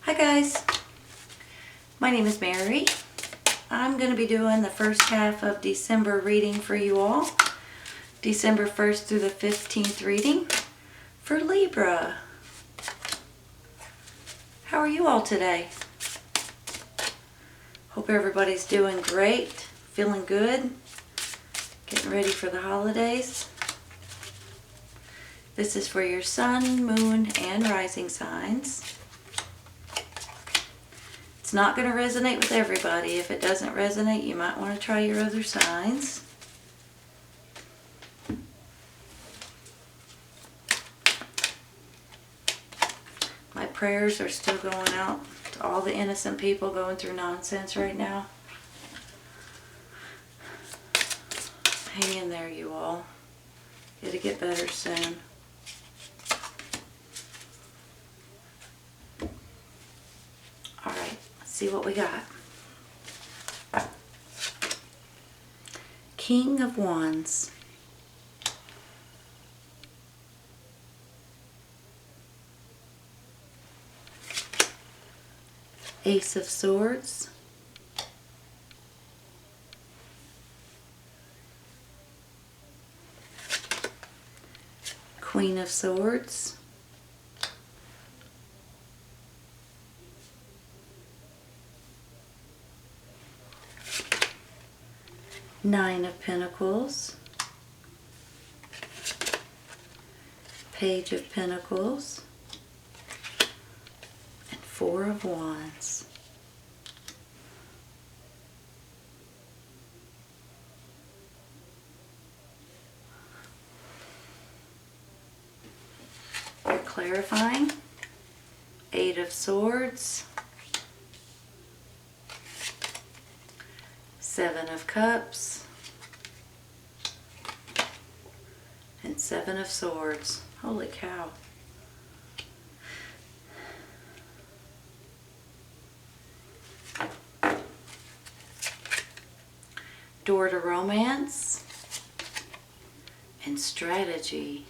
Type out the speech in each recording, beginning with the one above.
Hi guys, my name is Mary. I'm going to be doing the first half of December reading for you all. December 1st through the 15th reading for Libra. How are you all today? Hope everybody's doing great, feeling good, getting ready for the holidays. This is for your sun, moon, and rising signs. It's not going to resonate with everybody. If it doesn't resonate, you might want to try your other signs. My prayers are still going out to all the innocent people going through nonsense right now. Hang in there, you all. It'll get better soon. Alright, let's see what we got. King of Wands. Ace of Swords. Queen of Swords. Nine of Pentacles. Page of Pentacles. And Four of Wands. You're clarifying. Eight of Swords. Seven of Cups. And Seven of Swords. Holy cow. Door to Romance and Strategy.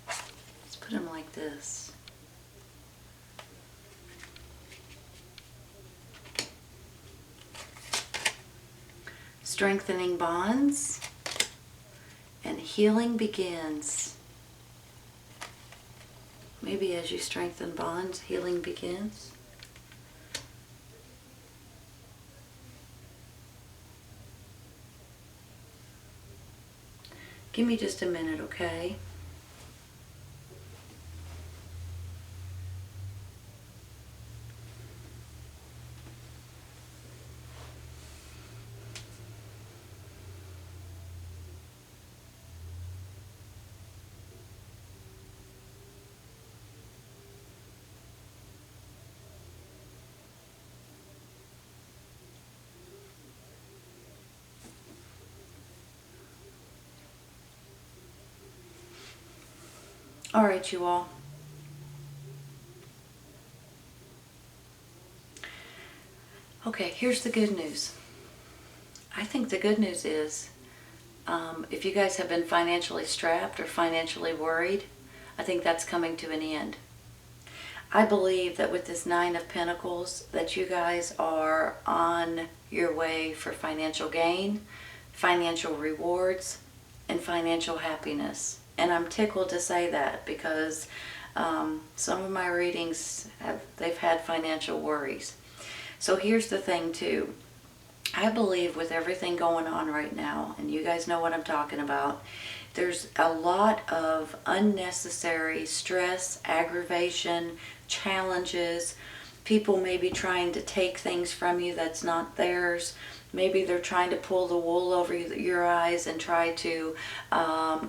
Let's put them like this. Strengthening Bonds and Healing Begins. Maybe as you strengthen bonds, healing begins. Give me just a minute, okay? All right, you all. Okay, here's the good news. I think the good news is if you guys have been financially strapped or financially worried, I think that's coming to an end. I believe that with this Nine of Pentacles that you guys are on your way for financial gain, financial rewards, and financial happiness. And I'm tickled to say that because some of my readings they've had financial worries. So here's the thing too. I believe with everything going on right now, and you guys know what I'm talking about, there's a lot of unnecessary stress, aggravation, challenges. People may be trying to take things from you that's not theirs. Maybe they're trying to pull the wool over your eyes and try to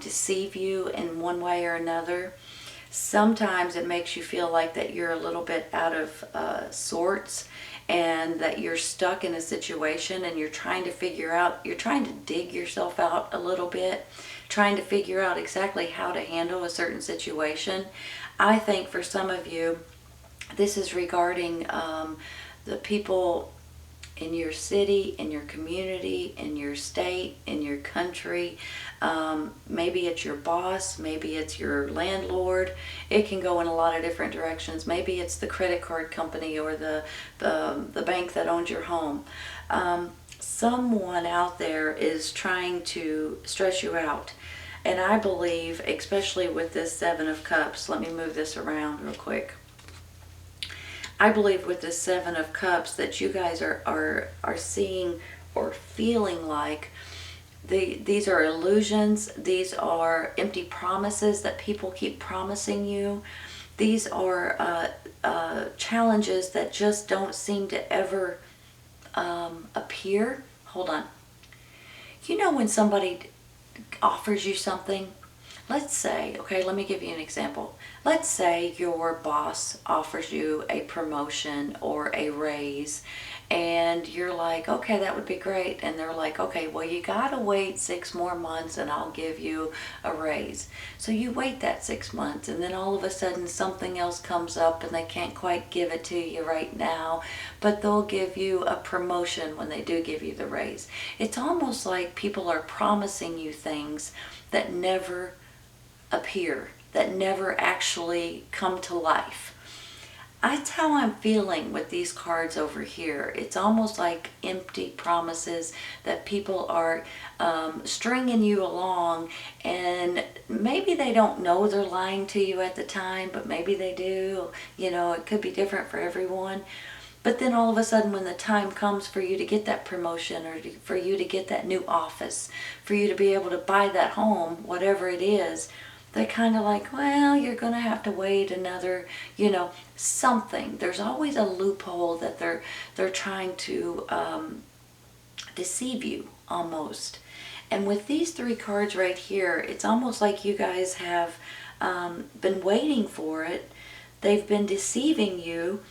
deceive you in one way or another. Sometimes it makes you feel like that you're a little bit out of sorts and that you're stuck in a situation and you're trying to figure out, you're trying to dig yourself out a little bit, trying to figure out exactly how to handle a certain situation. I think for some of you, this is regarding the people in your city, in your community, in your state, in your country. Maybe it's your boss, maybe it's your landlord. It can go in a lot of different directions. Maybe it's the credit card company or the bank that owns your home. Someone out there is trying to stress you out. And I believe, especially with this Seven of Cups, let me move this around real quick. I believe with this Seven of Cups that you guys are seeing or feeling like these are illusions. These are empty promises that people keep promising you. These are challenges that just don't seem to ever appear. Hold on. You know when somebody offers you something? Let's say, okay, let me give you an example. Let's say your boss offers you a promotion or a raise, and you're like, okay, that would be great. And they're like, okay, well, you gotta wait 6 more months and I'll give you a raise. So you wait that 6 months, and then all of a sudden something else comes up and they can't quite give it to you right now, but they'll give you a promotion when they do give you the raise. It's almost like people are promising you things that never appear, that never actually come to life. That's how I'm feeling with these cards over here. It's almost like empty promises that people are stringing you along, and maybe they don't know they're lying to you at the time, but maybe they do. You know, it could be different for everyone. But then all of a sudden when the time comes for you to get that promotion, or for you to get that new office, for you to be able to buy that home, whatever it is, they're kind of like, well, you're going to have to wait another, something. There's always a loophole that they're trying to deceive you almost. And with these 3 cards right here, it's almost like you guys have been waiting for it. They've been deceiving you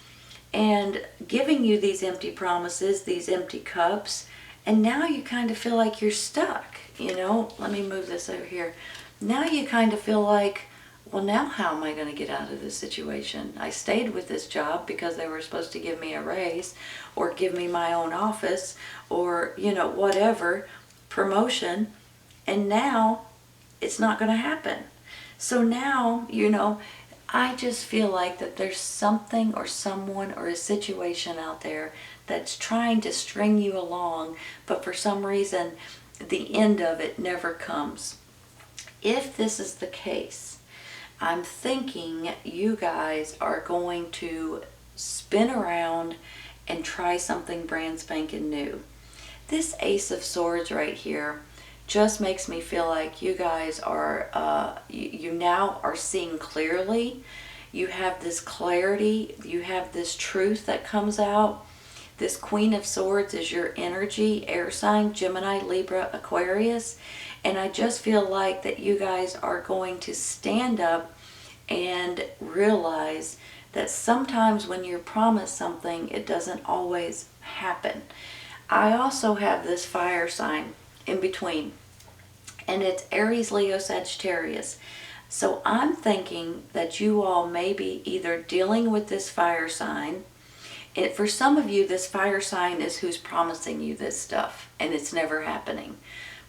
and giving you these empty promises, these empty cups, and now you kind of feel like you're stuck. Let me move this over here. Now you kind of feel like, well, now how am I going to get out of this situation? I stayed with this job because they were supposed to give me a raise or give me my own office or, whatever, promotion, and now it's not going to happen. So now, I just feel like that there's something or someone or a situation out there that's trying to string you along, but for some reason, the end of it never comes. If this is the case, I'm thinking you guys are going to spin around and try something brand spanking new. This Ace of Swords right here just makes me feel like you guys are, you now are seeing clearly. You have this clarity. You have this truth that comes out. This Queen of Swords is your energy, air sign, Gemini, Libra, Aquarius. And I just feel like that you guys are going to stand up and realize that sometimes when you're promised something, it doesn't always happen. I also have this fire sign in between, and it's Aries, Leo, Sagittarius. So I'm thinking that you all may be either dealing with this fire sign. And for some of you, this fire sign is who's promising you this stuff, and it's never happening.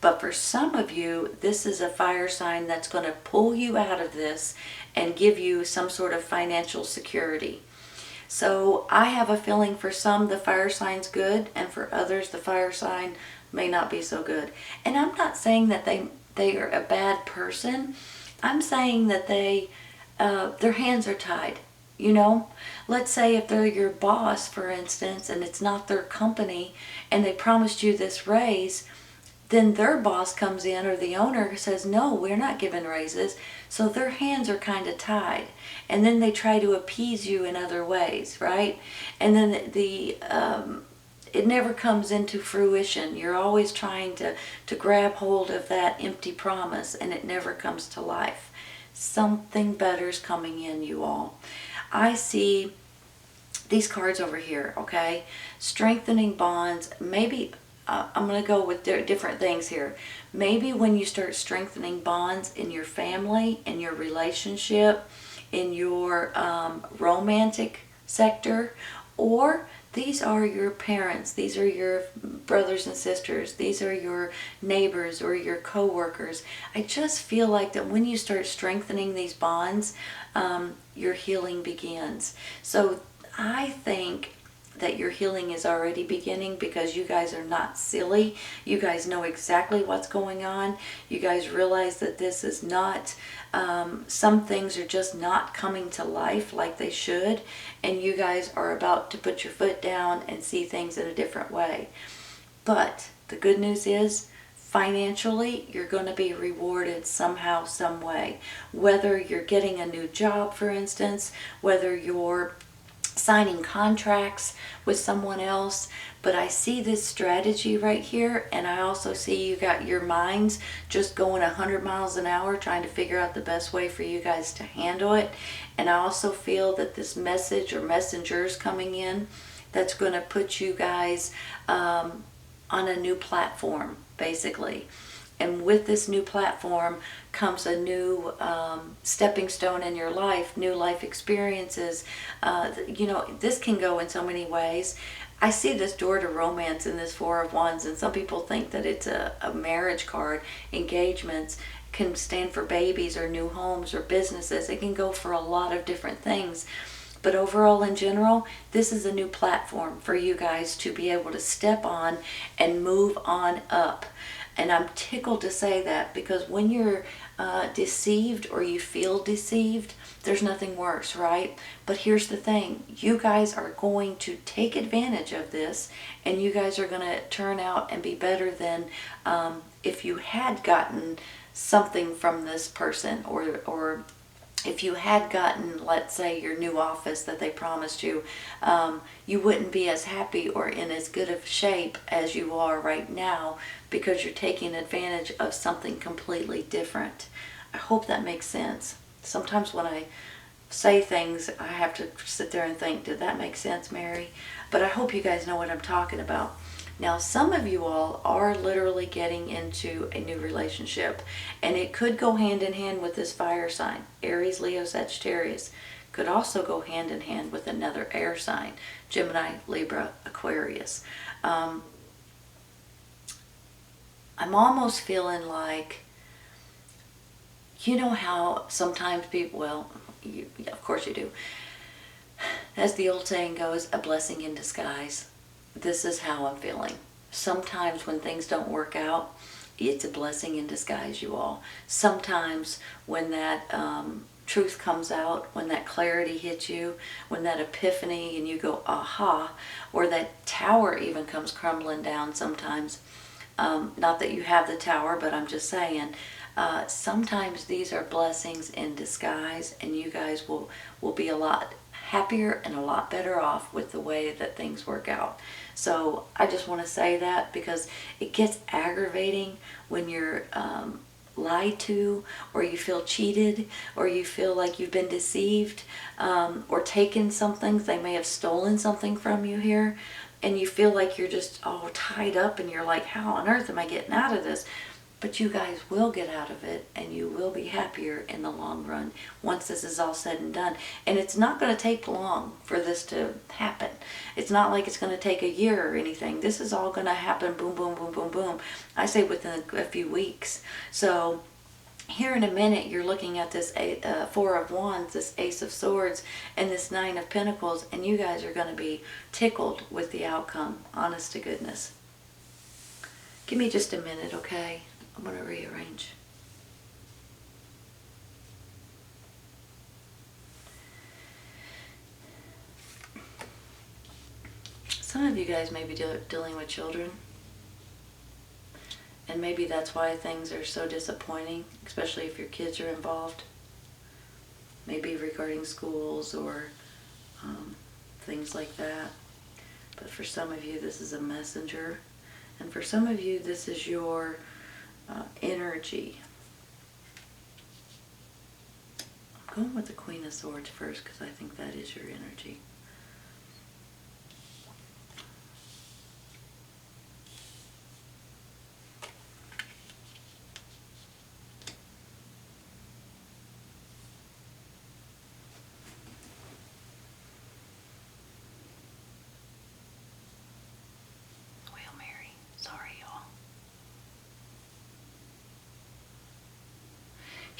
But for some of you, this is a fire sign that's going to pull you out of this and give you some sort of financial security. So I have a feeling for some the fire sign's good, and for others the fire sign may not be so good. And I'm not saying that they are a bad person. I'm saying that their hands are tied. Let's say if they're your boss, for instance, and it's not their company, and they promised you this raise, then their boss comes in, or the owner says, no, we're not giving raises. So their hands are kind of tied. And then they try to appease you in other ways, right? And then it never comes into fruition. You're always trying to grab hold of that empty promise, and it never comes to life. Something better's coming in, you all. I see these cards over here, okay? Strengthening bonds. Maybe I'm going to go with different things here. Maybe when you start strengthening bonds in your family, in your relationship, in your romantic sector, or These are your parents. These are your brothers and sisters. These are your neighbors or your co-workers. I just feel like that when you start strengthening these bonds, your healing begins. So I think that your healing is already beginning because you guys are not silly. You guys know exactly what's going on. You guys realize that this is not, some things are just not coming to life like they should, and you guys are about to put your foot down and see things in a different way. But the good news is, financially, you're going to be rewarded somehow, some way. Whether you're getting a new job, for instance, whether you're signing contracts with someone else. But I see this strategy right here, and I also see you got your minds just going 100 miles an hour trying to figure out the best way for you guys to handle it. And I also feel that this message or messengers coming in that's going to put you guys on a new platform, basically. And with this new platform comes a new stepping stone in your life, new life experiences. This can go in so many ways. I see this door to romance in this Four of Wands, and some people think that it's a marriage card. Engagements can stand for babies or new homes or businesses. It can go for a lot of different things. But overall, in general, this is a new platform for you guys to be able to step on and move on up. And I'm tickled to say that, because when you're deceived or you feel deceived, there's nothing worse, right? But here's the thing. You guys are going to take advantage of this, and you guys are going to turn out and be better than if you had gotten something from this person, or if you had gotten, let's say, your new office that they promised you, you wouldn't be as happy or in as good of shape as you are right now, because you're taking advantage of something completely different. I hope that makes sense. Sometimes when I say things, I have to sit there and think, did that make sense, Mary? But I hope you guys know what I'm talking about. Now, some of you all are literally getting into a new relationship, and it could go hand in hand with this fire sign, Aries, Leo, Sagittarius. Could also go hand in hand with another air sign, Gemini, Libra, Aquarius. I'm almost feeling like, you know how sometimes people, well, of course you do. As the old saying goes, a blessing in disguise. This is how I'm feeling. Sometimes when things don't work out, it's a blessing in disguise, you all. Sometimes when that truth comes out, when that clarity hits you, when that epiphany and you go, aha, or that tower even comes crumbling down sometimes. Not that you have the tower, but I'm just saying, sometimes these are blessings in disguise, and you guys will be a lot happier and a lot better off with the way that things work out. So I just want to say that, because it gets aggravating when you're lied to, or you feel cheated, or you feel like you've been deceived, or taken something. They may have stolen something from you here, and you feel like you're just all tied up, and you're like, how on earth am I getting out of this? But you guys will get out of it, and you will be happier in the long run once this is all said and done. And it's not going to take long for this to happen. It's not like it's going to take a year or anything. This is all going to happen boom, boom, boom, boom, boom. I say within a few weeks. So here in a minute, you're looking at this Four of Wands, this Ace of Swords, and this Nine of Pentacles, and you guys are going to be tickled with the outcome, honest to goodness. Give me just a minute, okay? I'm going to rearrange. Some of you guys may be dealing with children, and maybe that's why things are so disappointing, especially if your kids are involved. Maybe regarding schools or things like that. But for some of you, this is a messenger. And for some of you, this is your energy. I'm going with the Queen of Swords first, because I think that is your energy.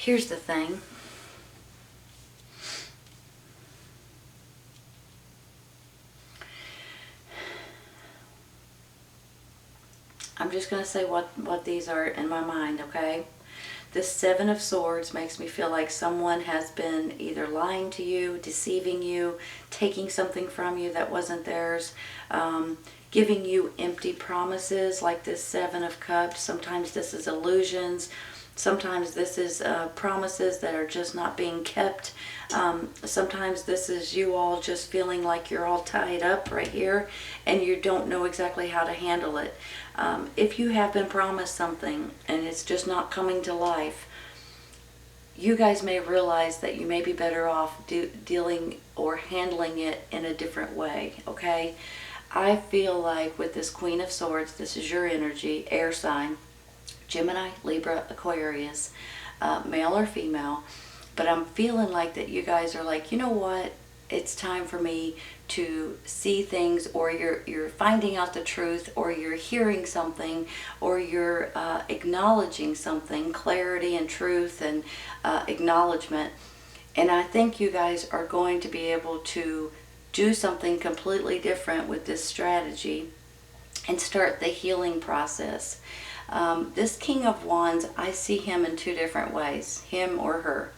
Here's the thing. I'm just going to say what these are in my mind, okay? This Seven of Swords makes me feel like someone has been either lying to you, deceiving you, taking something from you that wasn't theirs, giving you empty promises like this Seven of Cups. Sometimes this is illusions. Sometimes this is promises that are just not being kept. Sometimes this is you all just feeling like you're all tied up right here and you don't know exactly how to handle it. If you have been promised something and it's just not coming to life, you guys may realize that you may be better off dealing or handling it in a different way, okay? I feel like with this Queen of Swords, this is your energy, air sign, Gemini, Libra, Aquarius, male or female, but I'm feeling like that you guys are like, you know what, it's time for me to see things, or you're finding out the truth, or you're hearing something, or you're acknowledging something, clarity and truth and acknowledgement. And I think you guys are going to be able to do something completely different with this strategy and start the healing process. This King of Wands, I see him in two different ways, him or her.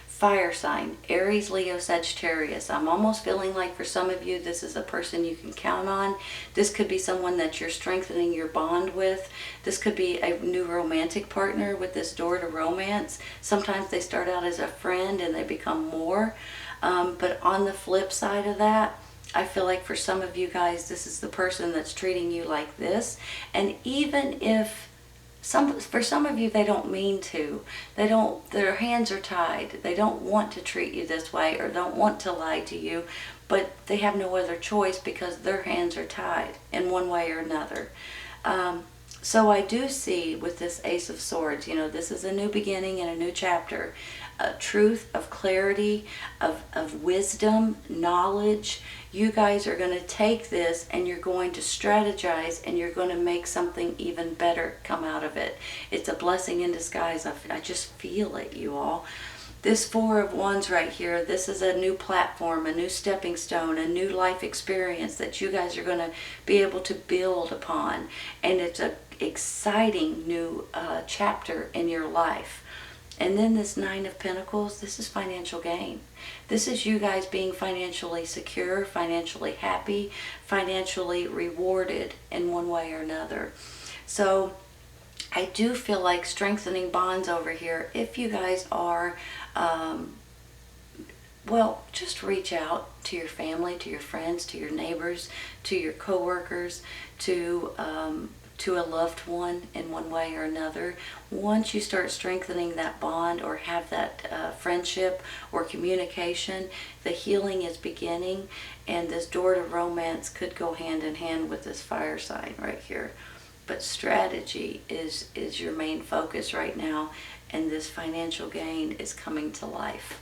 Fire sign, Aries, Leo, Sagittarius. I'm almost feeling like for some of you, this is a person you can count on. This could be someone that you're strengthening your bond with. This could be a new romantic partner with this door to romance. Sometimes they start out as a friend and they become more. But on the flip side of that, I feel like for some of you guys, this is the person that's treating you like this. And even if for some of you, they don't mean to. Their hands are tied. They don't want to treat you this way or don't want to lie to you, but they have no other choice because their hands are tied in one way or another. So I do see with this Ace of Swords, this is a new beginning and a new chapter. Truth, of clarity, of wisdom, knowledge. You guys are going to take this and you're going to strategize and you're going to make something even better come out of it. It's a blessing in disguise. I just feel it, you all. This Four of Wands right here, this is a new platform, a new stepping stone, a new life experience that you guys are going to be able to build upon. And it's an exciting new chapter in your life. And then this Nine of Pentacles, this is financial gain. This is you guys being financially secure, financially happy, financially rewarded in one way or another. So I do feel like strengthening bonds over here. If you guys are, well, just reach out to your family, to your friends, to your neighbors, to your coworkers, to a loved one in one way or another. Once you start strengthening that bond or have that friendship or communication, the healing is beginning, and this door to romance could go hand in hand with this fire sign right here. But strategy is your main focus right now, and this financial gain is coming to life.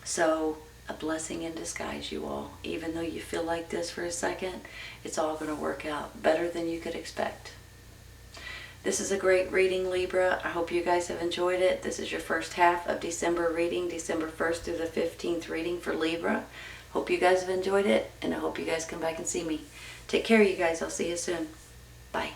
So a blessing in disguise, you all. Even though you feel like this for a second, it's all going to work out better than you could expect. This is a great reading, Libra. I hope you guys have enjoyed it. This is your first half of December reading, December 1st through the 15th reading for Libra. Hope you guys have enjoyed it, and I hope you guys come back and see me. Take care, you guys. I'll see you soon. Bye.